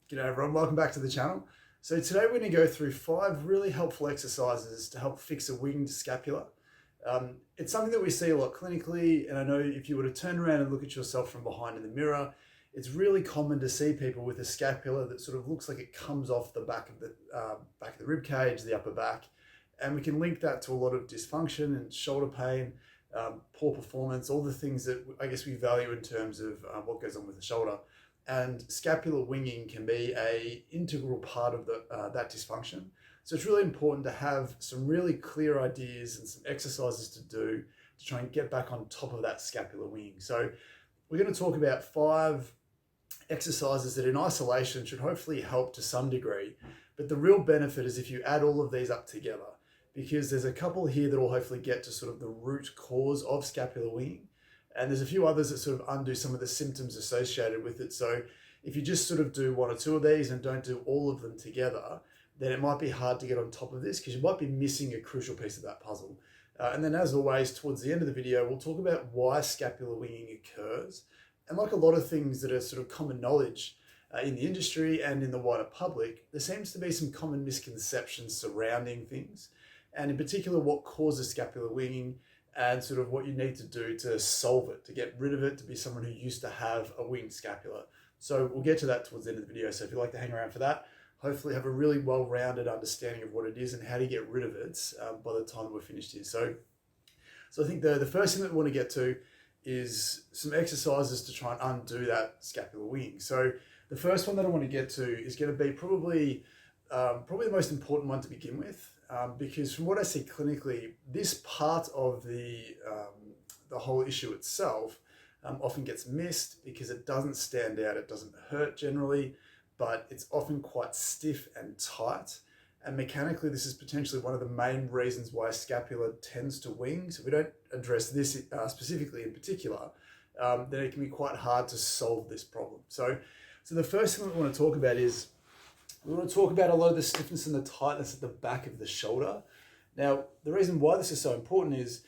G'day everyone, welcome back to the channel. So today we're going to go through 5 really helpful exercises to help fix a winged scapula. It's something that we see a lot clinically, and I know if you were to turn around and look at yourself from behind in the mirror, it's really common to see people with a scapula that sort of looks like it comes off the back of the rib cage, the upper back, and we can link that to a lot of dysfunction and shoulder pain, poor performance, all the things that I guess we value in terms of what goes on with the shoulder. And scapular winging can be an integral part of that dysfunction. So it's really important to have some really clear ideas and some exercises to do to try and get back on top of that scapular winging. So we're going to talk about 5 exercises that in isolation should hopefully help to some degree. But the real benefit is if you add all of these up together, because there's a couple here that will hopefully get to sort of the root cause of scapular winging. And there's a few others that sort of undo some of the symptoms associated with it. So if you just sort of do 1 or 2 of these and don't do all of them together, then it might be hard to get on top of this because you might be missing a crucial piece of that puzzle. And then as always, towards the end of the video, we'll talk about why scapular winging occurs. And like a lot of things that are sort of common knowledge in the industry and in the wider public, there seems to be some common misconceptions surrounding things. And in particular, what causes scapular winging and sort of what you need to do to solve it, to get rid of it, to be someone who used to have a winged scapula. So we'll get to that towards the end of the video. So if you'd like to hang around for that, hopefully have a really well-rounded understanding of what it is and how to get rid of it by the time we're finished here. So I think the first thing that we want to get to is some exercises to try and undo that scapular winging. So the first one that I want to get to is going to be probably the most important one to begin with. Because from what I see clinically, this part of the whole issue itself often gets missed because it doesn't stand out, it doesn't hurt generally, but it's often quite stiff and tight. And mechanically, this is potentially one of the main reasons why scapula tends to wing. So if we don't address this specifically in particular, then it can be quite hard to solve this problem. So the first thing that we want to talk about is we want to talk about a lot of the stiffness and the tightness at the back of the shoulder. Now, the reason why this is so important is,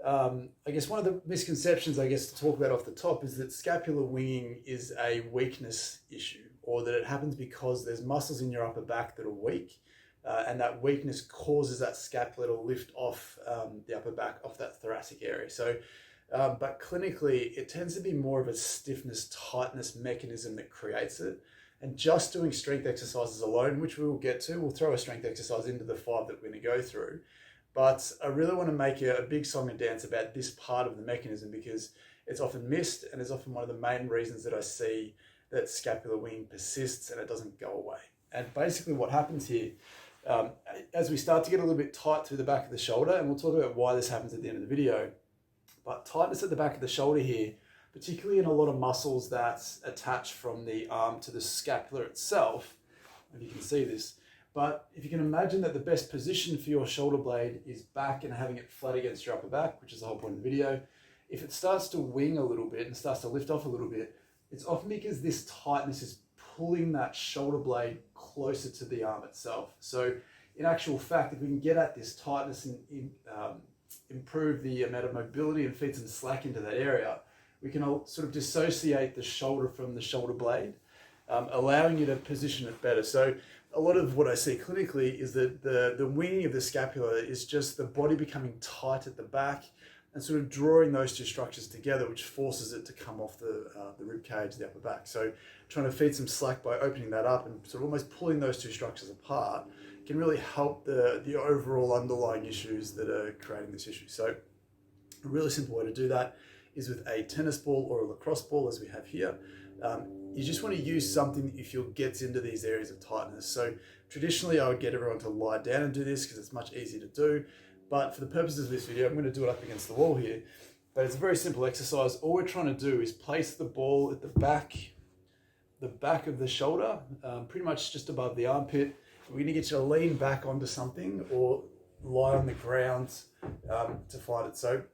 I guess one of the misconceptions, to talk about off the top is that scapular winging is a weakness issue, or that it happens because there's muscles in your upper back that are weak, and that weakness causes that scapula to lift off the upper back, off that thoracic area. So, but clinically, it tends to be more of a stiffness, tightness mechanism that creates it. And just doing strength exercises alone, which we will get to, we'll throw a strength exercise into the 5 that we're going to go through. But I really want to make a big song and dance about this part of the mechanism because it's often missed and is often one of the main reasons that I see that scapular winging persists and it doesn't go away. And basically what happens here, as we start to get a little bit tight through the back of the shoulder, and we'll talk about why this happens at the end of the video, but tightness at the back of the shoulder here, particularly in a lot of muscles that attach from the arm to the scapula itself, if you can see this. But if you can imagine that the best position for your shoulder blade is back and having it flat against your upper back, which is the whole point of the video, if it starts to wing a little bit and starts to lift off a little bit, it's often because this tightness is pulling that shoulder blade closer to the arm itself. So in actual fact, if we can get at this tightness and improve the amount of mobility and feed some slack into that area, we can all sort of dissociate the shoulder from the shoulder blade, allowing you to position it better. So a lot of what I see clinically is that the winging of the scapula is just the body becoming tight at the back and sort of drawing those 2 structures together, which forces it to come off the rib cage, the upper back. So trying to feed some slack by opening that up and sort of almost pulling those 2 structures apart can really help the overall underlying issues that are creating this issue. So a really simple way to do that is with a tennis ball or a lacrosse ball, as we have here. You just want to use something that you feel gets into these areas of tightness. So traditionally, I would get everyone to lie down and do this because it's much easier to do. But for the purposes of this video, I'm going to do it up against the wall here. But it's a very simple exercise. All we're trying to do is place the ball at the back of the shoulder, pretty much just above the armpit. We're going to get you to lean back onto something or lie on the ground to find it. So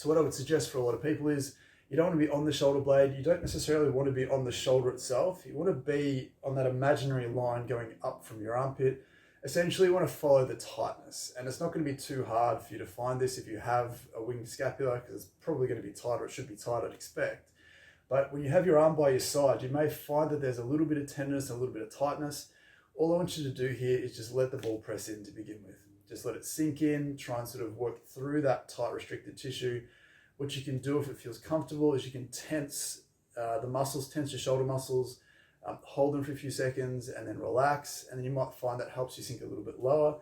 what I would suggest for a lot of people is you don't want to be on the shoulder blade. You don't necessarily want to be on the shoulder itself. You want to be on that imaginary line going up from your armpit. Essentially, you want to follow the tightness. And it's not going to be too hard for you to find this if you have a winged scapula, because it's probably going to be tight, or it should be tight, I'd expect. But when you have your arm by your side, you may find that there's a little bit of tenderness, a little bit of tightness. All I want you to do here is just let the ball press in to begin with. Just let it sink in, try and sort of work through that tight restricted tissue. What you can do if it feels comfortable is you can tense the muscles, tense your shoulder muscles, hold them for a few seconds and then relax. And then you might find that helps you sink a little bit lower.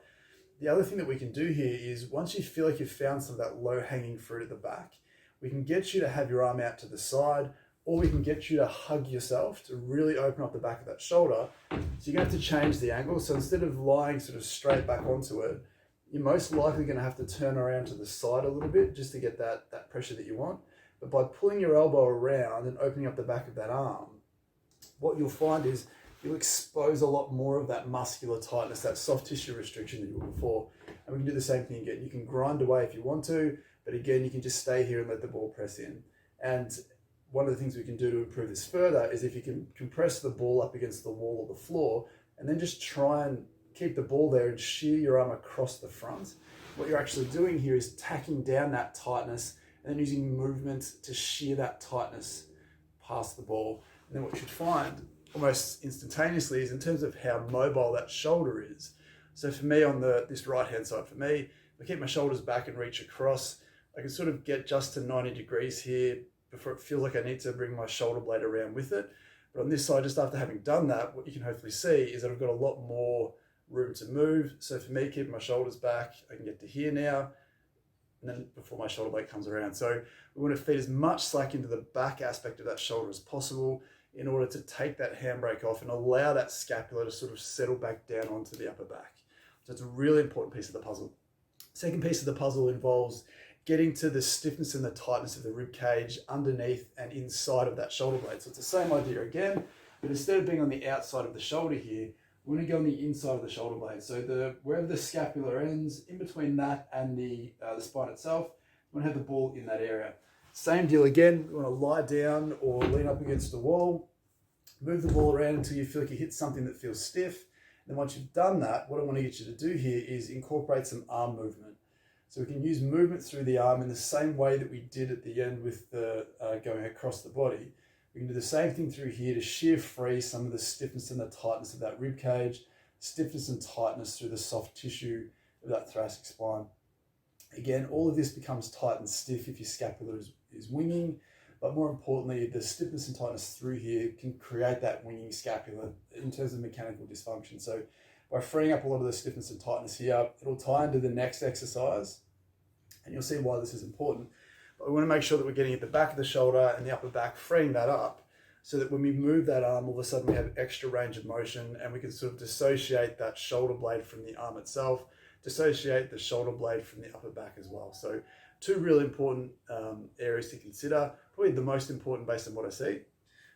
The other thing that we can do here is once you feel like you've found some of that low hanging fruit at the back, we can get you to have your arm out to the side, or we can get you to hug yourself to really open up the back of that shoulder. So you're going to have to change the angle. So instead of lying sort of straight back onto it, you're most likely going to have to turn around to the side a little bit just to get that pressure that you want. But by pulling your elbow around and opening up the back of that arm, what you'll find is you'll expose a lot more of that muscular tightness, that soft tissue restriction that you were before. And we can do the same thing again. You can grind away if you want to, but again, you can just stay here and let the ball press in. And one of the things we can do to improve this further is if you can compress the ball up against the wall or the floor, and then just try and keep the ball there and shear your arm across the front. What you're actually doing here is tacking down that tightness and then using movement to shear that tightness past the ball. And then what you'd find almost instantaneously is in terms of how mobile that shoulder is. So for me on this right hand side, for me, if I keep my shoulders back and reach across, I can sort of get just to 90 degrees here before it feels like I need to bring my shoulder blade around with it. But on this side, just after having done that, what you can hopefully see is that I've got a lot more room to move. So for me, keeping my shoulders back, I can get to here now, and then before my shoulder blade comes around. So we want to feed as much slack into the back aspect of that shoulder as possible in order to take that handbrake off and allow that scapula to sort of settle back down onto the upper back. So it's a really important piece of the puzzle. Second piece of the puzzle involves getting to the stiffness and the tightness of the rib cage underneath and inside of that shoulder blade. So it's the same idea again, but instead of being on the outside of the shoulder here, we're going to go on the inside of the shoulder blade. So wherever the scapula ends, in between that and the spine itself, we want to have the ball in that area. Same deal again, we want to lie down or lean up against the wall, move the ball around until you feel like you hit something that feels stiff. And then once you've done that, what I want to get you to do here is incorporate some arm movement. So we can use movement through the arm in the same way that we did at the end with the going across the body. We can do the same thing through here to shear free some of the stiffness and the tightness of that rib cage, stiffness and tightness through the soft tissue of that thoracic spine. Again, all of this becomes tight and stiff if your scapula is winging, but more importantly, the stiffness and tightness through here can create that winging scapula in terms of mechanical dysfunction. So by freeing up a lot of the stiffness and tightness here, it'll tie into the next exercise, and you'll see why this is important. But we want to make sure that we're getting at the back of the shoulder and the upper back, freeing that up, so that when we move that arm, all of a sudden we have extra range of motion and we can sort of dissociate that shoulder blade from the arm itself, dissociate the shoulder blade from the upper back as well. So two really important areas to consider, probably the most important based on what I see.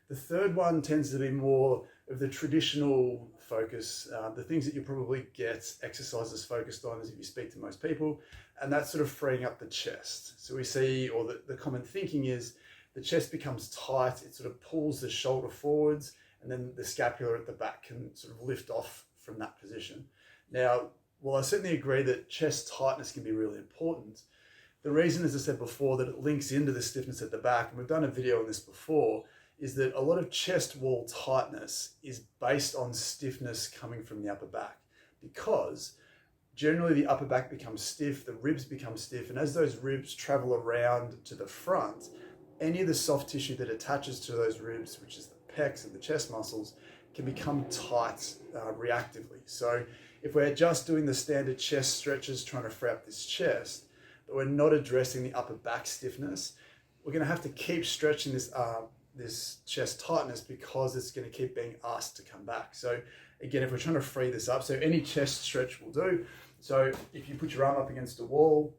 The third one tends to be more of the traditional focus, the things that you probably get exercises focused on as if you speak to most people, and that's sort of freeing up the chest. So we see, or the common thinking is, the chest becomes tight, it sort of pulls the shoulder forwards, and then the scapula at the back can sort of lift off from that position. Now, while I certainly agree that chest tightness can be really important, the reason, as I said before, that it links into the stiffness at the back, and we've done a video on this before, is that a lot of chest wall tightness is based on stiffness coming from the upper back, because generally the upper back becomes stiff, the ribs become stiff, and as those ribs travel around to the front, any of the soft tissue that attaches to those ribs, which is the pecs and the chest muscles, can become tight reactively. So if we're just doing the standard chest stretches trying to free up this chest, but we're not addressing the upper back stiffness, we're going to have to keep stretching this chest tightness because it's going to keep being asked to come back. So again, if we're trying to free this up, so any chest stretch will do. So if you put your arm up against a wall,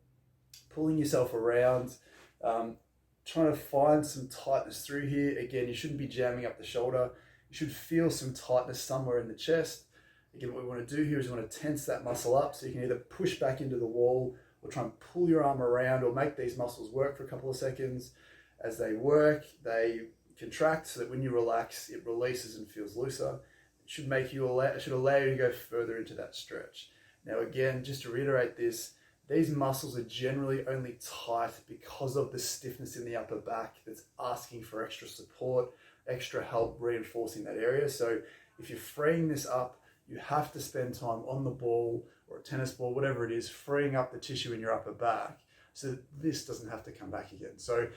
pulling yourself around, trying to find some tightness through here. Again, you shouldn't be jamming up the shoulder. You should feel some tightness somewhere in the chest. Again, what we want to do here is we want to tense that muscle up, so you can either push back into the wall or try and pull your arm around or make these muscles work for a couple of seconds. As they work, they contract so that when you relax, it releases and feels looser. It should allow you to go further into that stretch. Now again, just to reiterate this, these muscles are generally only tight because of the stiffness in the upper back that's asking for extra support, extra help reinforcing that area. So if you're freeing this up, you have to spend time on the ball or a tennis ball, whatever it is, freeing up the tissue in your upper back so that this doesn't have to come back again. So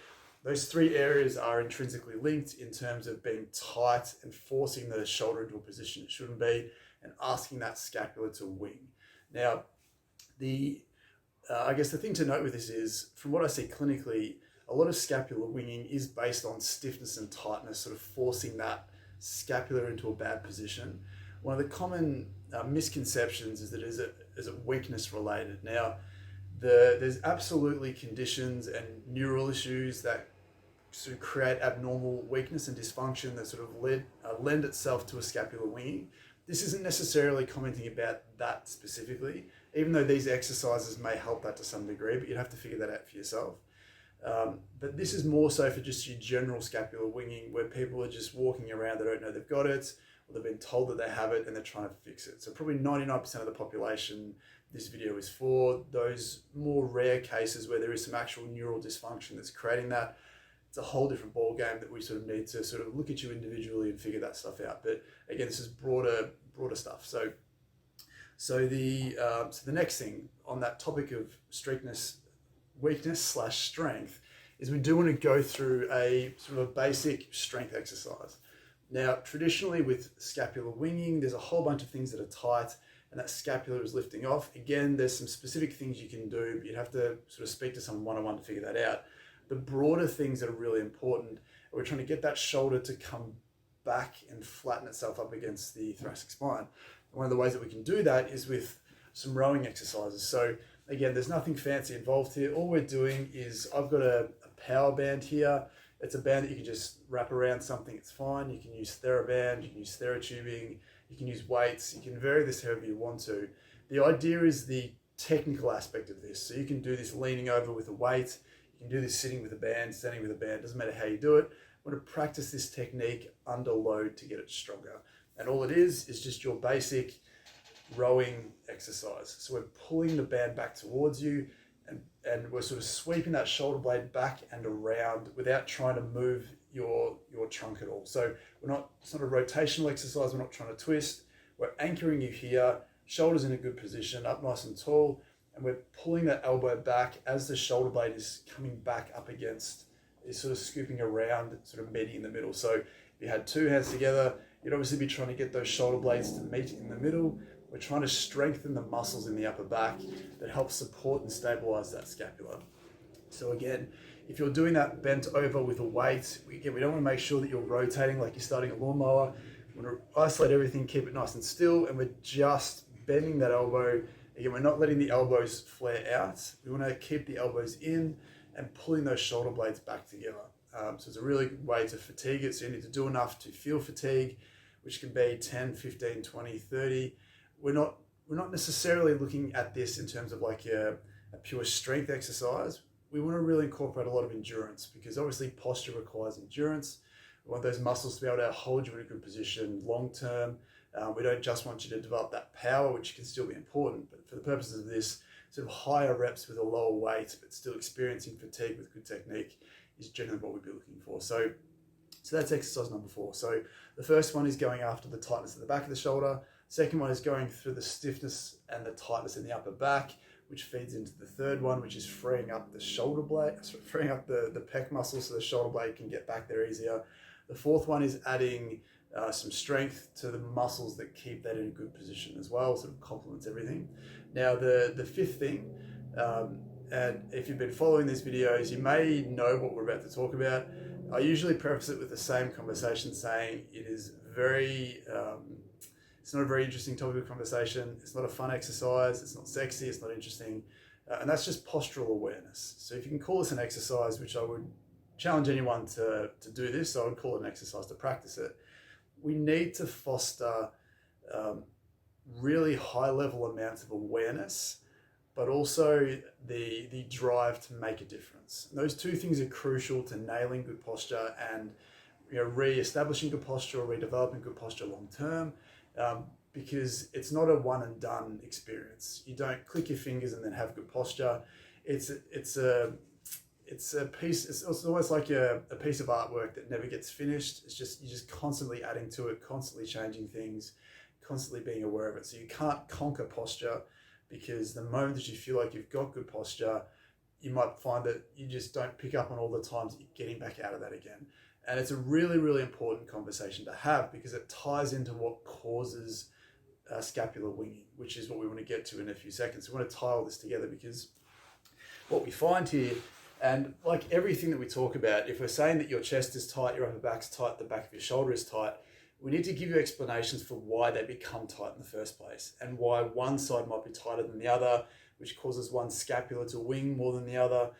those three areas are intrinsically linked in terms of being tight and forcing the shoulder into a position it shouldn't be and asking that scapula to wing. Now, I guess the thing to note with this is, from what I see clinically, a lot of scapular winging is based on stiffness and tightness, sort of forcing that scapula into a bad position. One of the common misconceptions is that is it weakness related. Now, there's absolutely conditions and neural issues that sort of create abnormal weakness and dysfunction that sort of lend itself to a scapular winging. This isn't necessarily commenting about that specifically, even though these exercises may help that to some degree, but you'd have to figure that out for yourself. But this is more so for just your general scapular winging, where people are just walking around, they don't know they've got it, or they've been told that they have it and they're trying to fix it. So probably 99% of the population this video is for. Those more rare cases where there is some actual neural dysfunction that's creating that, it's a whole different ball game that we sort of need to sort of look at you individually and figure that stuff out. But again, this is broader stuff. So the next thing on that topic of weakness / strength is we do want to go through a sort of a basic strength exercise. Now, traditionally with scapular winging, there's a whole bunch of things that are tight and that scapula is lifting off. Again, there's some specific things you can do, but you'd have to sort of speak to someone one-on-one to figure that out. The broader things that are really important, we're trying to get that shoulder to come back and flatten itself up against the thoracic spine. One of the ways that we can do that is with some rowing exercises. So again, there's nothing fancy involved here. All we're doing is, I've got a power band here. It's a band that you can just wrap around something, it's fine. You can use TheraBand, you can use TheraTubing, you can use weights, you can vary this however you want to. The idea is the technical aspect of this. So you can do this leaning over with a weight, you can do this sitting with a band, standing with a band, doesn't matter how you do it. I want to practice this technique under load to get it stronger. And all it is just your basic rowing exercise. So we're pulling the band back towards you and we're sort of sweeping that shoulder blade back and around without trying to move your trunk at all. So it's not a rotational exercise, we're not trying to twist. We're anchoring you here, shoulders in a good position, up nice and tall, and we're pulling that elbow back as the shoulder blade is coming back up against, is sort of scooping around, sort of meeting in the middle. So if you had two hands together, you'd obviously be trying to get those shoulder blades to meet in the middle. We're trying to strengthen the muscles in the upper back that help support and stabilize that scapula. So again, if you're doing that bent over with a weight, we don't want to make sure that you're rotating like you're starting a lawnmower. We want to isolate everything, keep it nice and still, and we're just bending that elbow. Again, we're not letting the elbows flare out. We want to keep the elbows in and pulling those shoulder blades back together. So it's a really good way to fatigue it. So you need to do enough to feel fatigue, which can be 10, 15, 20, 30. We're not necessarily looking at this in terms of like a pure strength exercise. We want to really incorporate a lot of endurance because obviously posture requires endurance. We want those muscles to be able to hold you in a good position long term. We don't just want you to develop that power, which can still be important, but for the purposes of this, sort of higher reps with a lower weight, but still experiencing fatigue with good technique is generally what we'd be looking for. So that's exercise number 4. So the first one is going after the tightness at the back of the shoulder. Second one is going through the stiffness and the tightness in the upper back, which feeds into the third one, which is freeing up the shoulder blade, freeing up the pec muscle so the shoulder blade can get back there easier. The fourth one is adding some strength to the muscles that keep that in a good position as well, sort of complements everything. Now the fifth thing, and if you've been following these videos, you may know what we're about to talk about. I usually preface it with the same conversation saying it is it's not a very interesting topic of conversation. It's not a fun exercise. It's not sexy. It's not interesting. And that's just postural awareness. So if you can call this an exercise, which I would challenge anyone to do this, so I would call it an exercise to practice it. We need to foster really high level amounts of awareness, but also the drive to make a difference. And those two things are crucial to nailing good posture and re-establishing good posture or redeveloping good posture long term. because it's not a one and done experience. You don't click your fingers and then have good posture. It's a piece. It's almost like a piece of artwork that never gets finished. You're just constantly adding to it, constantly changing things, constantly being aware of it. So you can't conquer posture, because the moment that you feel like you've got good posture, you might find that you just don't pick up on all the times that you're getting back out of that again. And it's a really, really important conversation to have, because it ties into what causes scapular winging, which is what we want to get to in a few seconds. We want to tie all this together, because what we find here, and like everything that we talk about, if we're saying that your chest is tight, your upper back's tight, the back of your shoulder is tight, we need to give you explanations for why they become tight in the first place, and why one side might be tighter than the other, which causes one scapula to wing more than the other.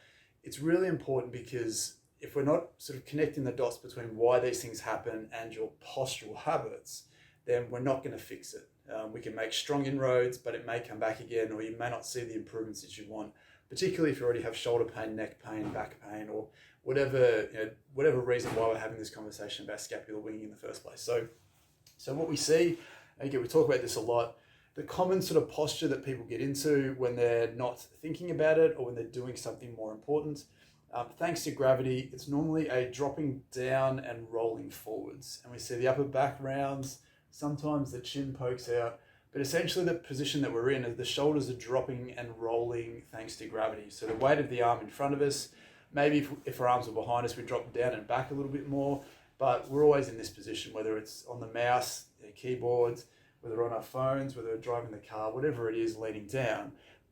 It's really important, because if we're not sort of connecting the dots between why these things happen and your postural habits, then we're not going to fix it. We can make strong inroads, but it may come back again, or you may not see the improvements that you want, particularly if you already have shoulder pain, neck pain, back pain, or whatever reason why we're having this conversation about scapular winging in the first place. So what we see, again, we talk about this a lot, the common sort of posture that people get into when they're not thinking about it, or when they're doing something more important, thanks to gravity, it's normally a dropping down and rolling forwards. And we see the upper back rounds, sometimes the chin pokes out, but essentially the position that we're in is the shoulders are dropping and rolling thanks to gravity. So the weight of the arm in front of us, maybe if our arms are behind us, we drop down and back a little bit more, but we're always in this position, whether it's on the mouse, the keyboards, whether on our phones, whether we're driving the car, whatever it is, leaning down.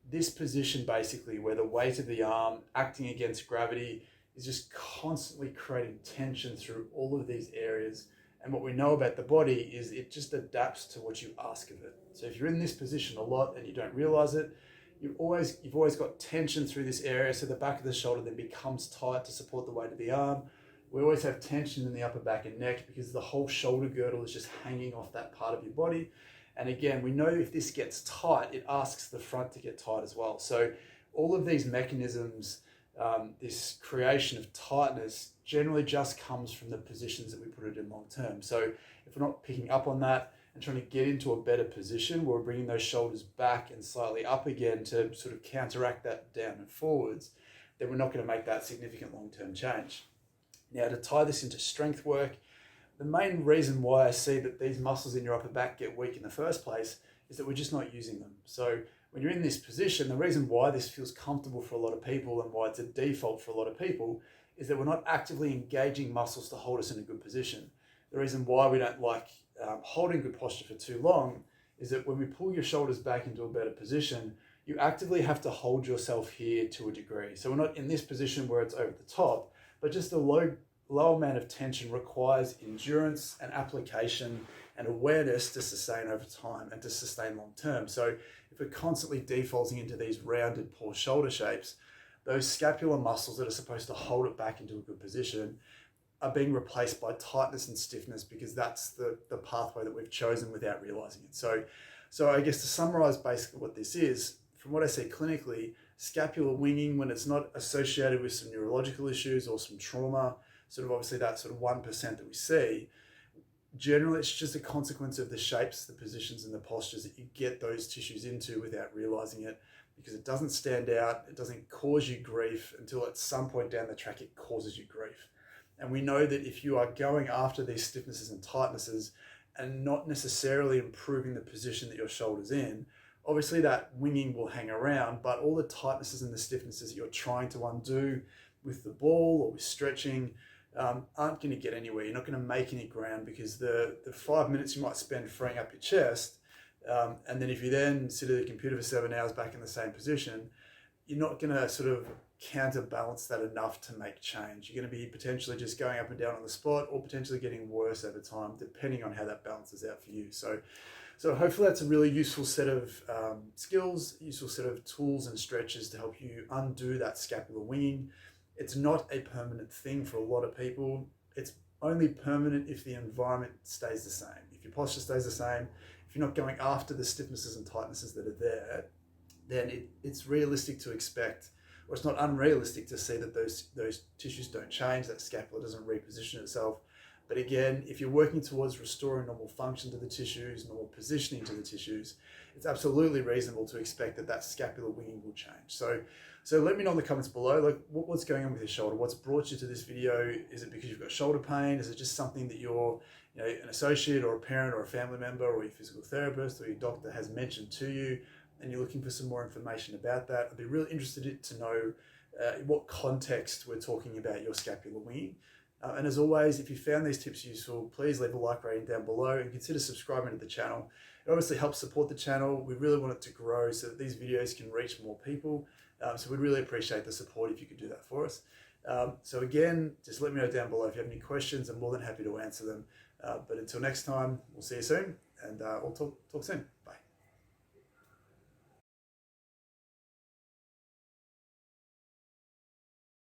This position basically, where the weight of the arm acting against gravity is just constantly creating tension through all of these areas. And what we know about the body is it just adapts to what you ask of it. So if you're in this position a lot and you don't realize it, you've always got tension through this area. So the back of the shoulder then becomes tight to support the weight of the arm. We always have tension in the upper back and neck, because the whole shoulder girdle is just hanging off that part of your body. And again, we know if this gets tight, it asks the front to get tight as well. So all of these mechanisms, this creation of tightness generally just comes from the positions that we put it in long term. So if we're not picking up on that and trying to get into a better position, where we're bringing those shoulders back and slightly up again to sort of counteract that down and forwards, then we're not going to make that significant long-term change. Now, to tie this into strength work, the main reason why I see that these muscles in your upper back get weak in the first place is that we're just not using them. So when you're in this position, the reason why this feels comfortable for a lot of people and why it's a default for a lot of people is that we're not actively engaging muscles to hold us in a good position. The reason why we don't like holding good posture for too long is that when we pull your shoulders back into a better position, you actively have to hold yourself here to a degree. So we're not in this position where it's over the top, but just a low amount of tension requires endurance and application and awareness to sustain over time and to sustain long term. So if we're constantly defaulting into these rounded, poor shoulder shapes, those scapular muscles that are supposed to hold it back into a good position are being replaced by tightness and stiffness, because that's the pathway that we've chosen without realizing it. So I guess to summarize basically what this is, from what I see clinically, scapular winging, when it's not associated with some neurological issues or some trauma, sort of obviously that sort of 1% that we see, generally it's just a consequence of the shapes, the positions and the postures that you get those tissues into without realizing it, because it doesn't stand out, it doesn't cause you grief until at some point down the track it causes you grief. And we know that if you are going after these stiffnesses and tightnesses and not necessarily improving the position that your shoulder's in, obviously that winging will hang around, but all the tightnesses and the stiffnesses that you're trying to undo with the ball or with stretching aren't going to get anywhere. You're not going to make any ground, because the 5 minutes you might spend freeing up your chest, and then if you then sit at the computer for 7 hours back in the same position, you're not going to sort of counterbalance that enough to make change. You're going to be potentially just going up and down on the spot, or potentially getting worse over time, depending on how that balances out for you. So hopefully that's a really useful set of skills, useful set of tools and stretches to help you undo that scapular winging. It's not a permanent thing for a lot of people. It's only permanent if the environment stays the same. If your posture stays the same, if you're not going after the stiffnesses and tightnesses that are there, then it's realistic to expect, or it's not unrealistic to see that those tissues don't change, that scapula doesn't reposition itself But again, if you're working towards restoring normal function to the tissues, normal positioning to the tissues, it's absolutely reasonable to expect that that scapular winging will change. So let me know in the comments below, like what's going on with your shoulder? What's brought you to this video? Is it because you've got shoulder pain? Is it just something that you're, an associate or a parent or a family member or your physical therapist or your doctor has mentioned to you, and you're looking for some more information about that? I'd be really interested to know what context we're talking about your scapular winging. And as always, if you found these tips useful, please leave a like rating down below and consider subscribing to the channel. It obviously helps support the channel. We really want it to grow so that these videos can reach more people. So we'd really appreciate the support if you could do that for us. So again, just let me know down below if you have any questions. I'm more than happy to answer them. But until next time, we'll see you soon, and we'll talk soon. Bye.